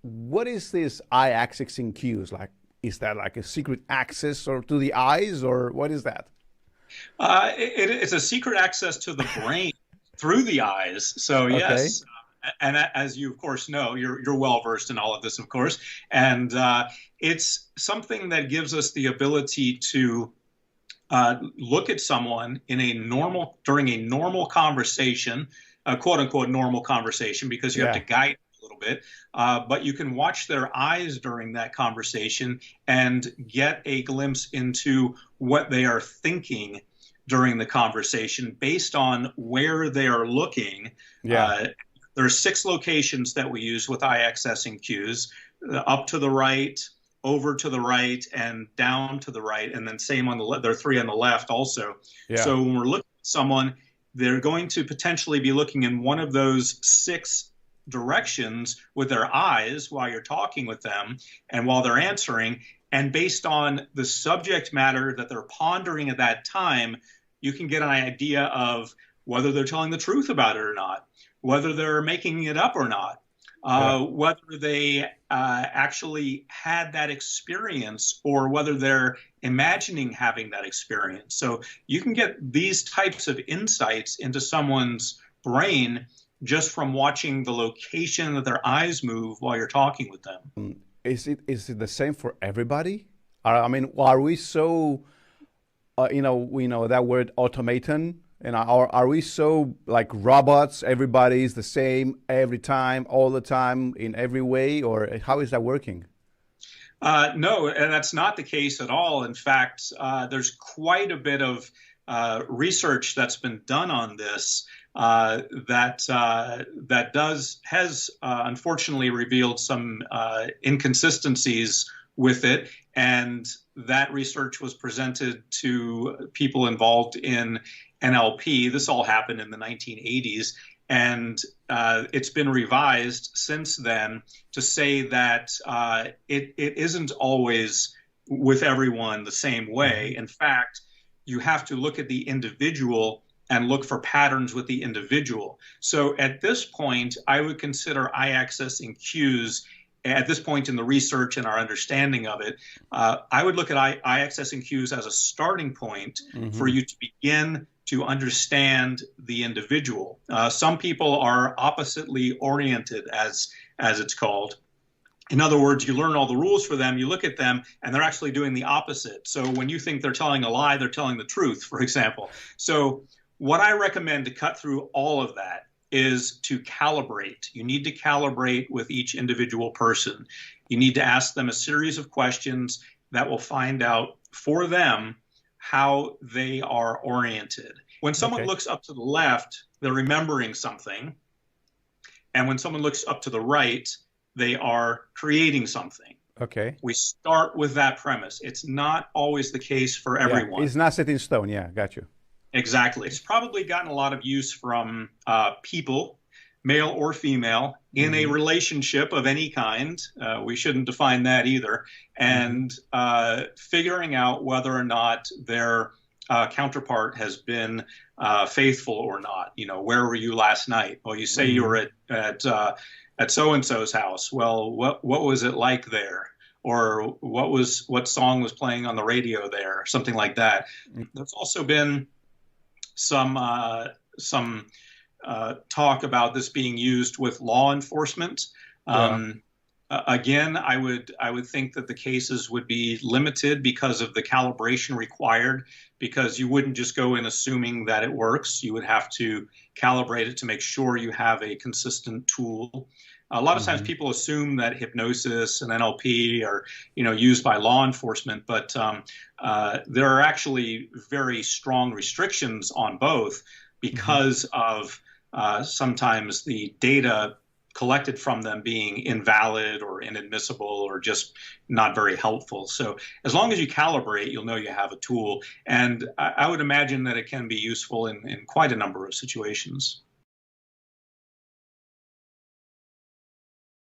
what is this eye accessing cues? Like, is that like a secret access or to the eyes, or what is that? It's a secret access to the brain through the eyes. So Okay. yes, and as you of course know, you're well versed in all of this, of course, and it's something that gives us the ability to look at someone in a normal during a normal conversation, quote unquote normal conversation, because you have to Yeah. guide a little bit. But you can watch their eyes during that conversation and get a glimpse into what they are thinking during the conversation based on where they are looking. Yeah. Uh, there are six locations that we use with eye accessing cues: up to the right, over to the right, and down to the right, and then same on the left. There are three on the left also. Yeah. So when we're looking at someone, they're going to potentially be looking in one of those six directions with their eyes while you're talking with them and while they're answering. And based on the subject matter that they're pondering at that time, you can get an idea of whether they're telling the truth about it or not, whether they're making it up or not, Yeah. whether they actually had that experience or whether they're imagining having that experience. So you can get these types of insights into someone's brain just from watching the location that their eyes move while you're talking with them. Is it the same for everybody? I mean, are we so we know that word automaton, and are we so like robots? Everybody is the same every time, all the time, in every way, or how is that working? No, and that's not the case at all. In fact, there's quite a bit of research that's been done on this that has unfortunately revealed some inconsistencies with it, and that research was presented to people involved in NLP. This all happened in the 1980s, and it's been revised since then to say that it isn't always with everyone the same way. In fact, you have to look at the individual and look for patterns with the individual. So at this point, I would consider eye accessing cues at this point in the research and our understanding of it. I would look at eye accessing cues as a starting point for Hmm. you to begin to understand the individual. Some people are oppositely oriented, as it's called. In other words, you learn all the rules for them, you look at them, and they're actually doing the opposite. So when you think they're telling a lie, they're telling the truth, for example. So what I recommend to cut through all of that is to calibrate. You need to calibrate with each individual person. You need to ask them a series of questions that will find out for them how they are oriented. When someone Okay. looks up to the left, they're remembering something. And when someone looks up to the right, they are creating something. Okay. We start with that premise. It's not always the case for Yeah, everyone. it's not set in stone. Yeah, got you. Exactly. It's probably gotten a lot of use from people, male or female, in a Hmm. relationship of any kind. We shouldn't define that either. Hmm. And figuring out whether or not their counterpart has been faithful or not. You know, where were you last night? Well, you say you were Hmm. at so and so's house. Well, what was it like there? Or what song was playing on the radio there? Something like that. There's also been some talk about this being used with law enforcement. Yeah. Again, I would think that the cases would be limited because of the calibration required, because you wouldn't just go in assuming that it works. You would have to calibrate it to make sure you have a consistent tool. A lot of times Hmm. people assume that hypnosis and NLP are, used by law enforcement, but there are actually very strong restrictions on both Hmm. because of sometimes the data collected from them being invalid or inadmissible or just not very helpful. So as long as you calibrate, you'll know you have a tool. And I would imagine that it can be useful in quite a number of situations.